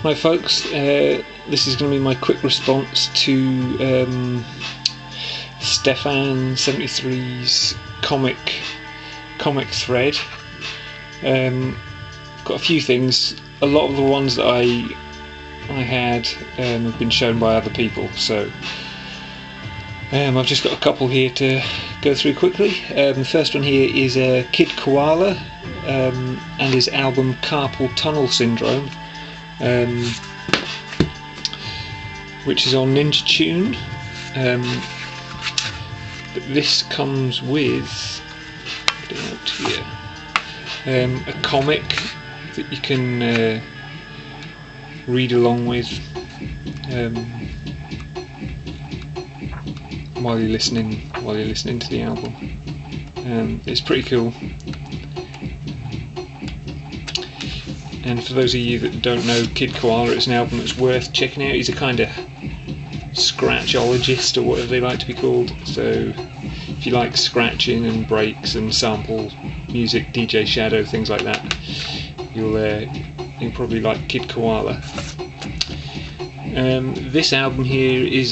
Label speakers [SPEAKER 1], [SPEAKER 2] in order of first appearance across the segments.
[SPEAKER 1] Hi folks, this is going to be my quick response to Stephan73's comic thread. Got a few things. A lot of the ones that I had have been shown by other people, so I've just got a couple here to go through quickly. The first one here is Kid Koala and his album Carpal Tunnel Syndrome, which is on Ninja Tune. But this comes with, put it out here, a comic that you can read along with while you're listening to the album. It's pretty cool. And for those of you that don't know Kid Koala, it's an album that's worth checking out. He's a kind of scratchologist, or whatever they like to be called. So if you like scratching and breaks and sample music, DJ Shadow, things like that, you'll probably like Kid Koala. This album here is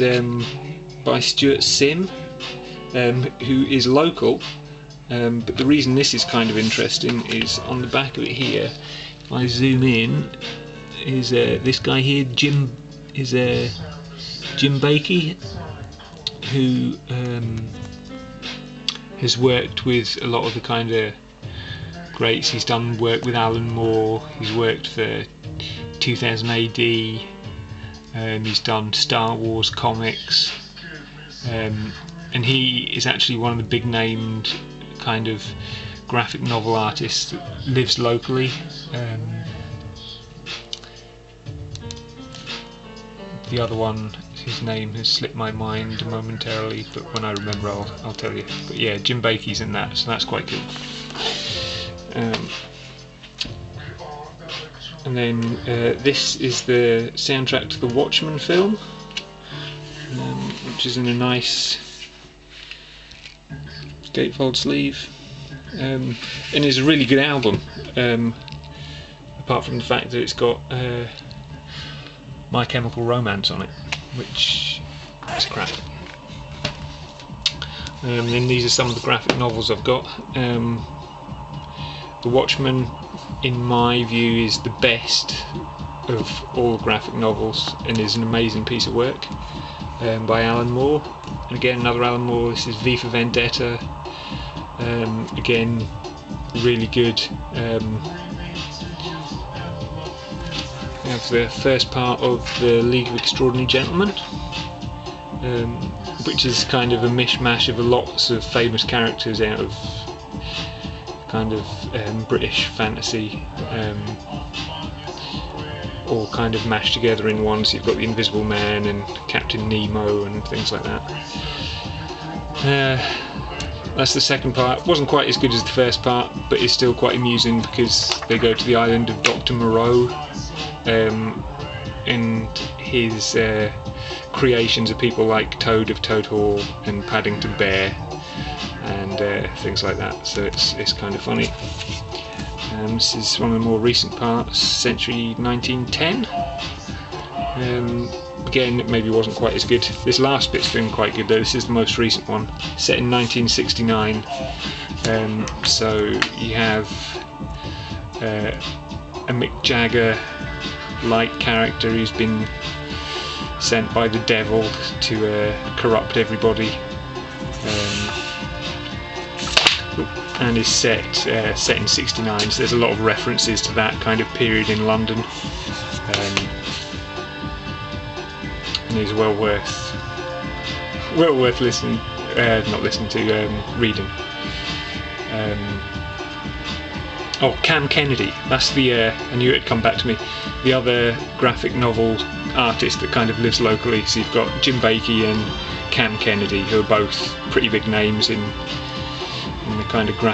[SPEAKER 1] by Stuart Sim, who is local. But the reason this is kind of interesting is on the back of it here. If I zoom in, is this guy here, Jim Bakey, who has worked with a lot of the kind of greats. He's done work with Alan Moore, he's worked for 2000 AD, he's done Star Wars comics, and he is actually one of the big named kind of graphic novel artists that lives locally. The other one, his name has slipped my mind momentarily, but when I remember I'll tell you. But yeah, Jim Bakey's in that, so that's quite cool. And then this is the soundtrack to the Watchmen film, which is in a nice gatefold sleeve, and is a really good album, apart from the fact that it's got My Chemical Romance on it, which is crap. Then these are some of the graphic novels I've got. The Watchmen, in my view, is the best of all graphic novels and is an amazing piece of work, by Alan Moore. And again, another Alan Moore. This is V for Vendetta. Again, really good. We have the first part of the League of Extraordinary Gentlemen, which is kind of a mishmash of lots of famous characters out of kind of British fantasy, all kind of mashed together in one. So you've got the Invisible Man and Captain Nemo and things like that. That's the second part. Wasn't quite as good as the first part, but it's still quite amusing because they go to the island of Dr. Moreau, and his creations are people like Toad of Toad Hall and Paddington Bear and things like that. So it's kind of funny. This is one of the more recent parts, Century 1910. Again, it maybe wasn't quite as good. This last bit's been quite good though. This is the most recent one, set in 1969. So you have a Mick Jagger-like character who's been sent by the devil to corrupt everybody, and is set in 69. So there's a lot of references to that kind of period in London. And is well worth listening, reading. Oh, Cam Kennedy, that's the, I knew it'd come back to me, the other graphic novel artist that kind of lives locally. So you've got Jim Bakey and Cam Kennedy, who are both pretty big names in the kind of graphic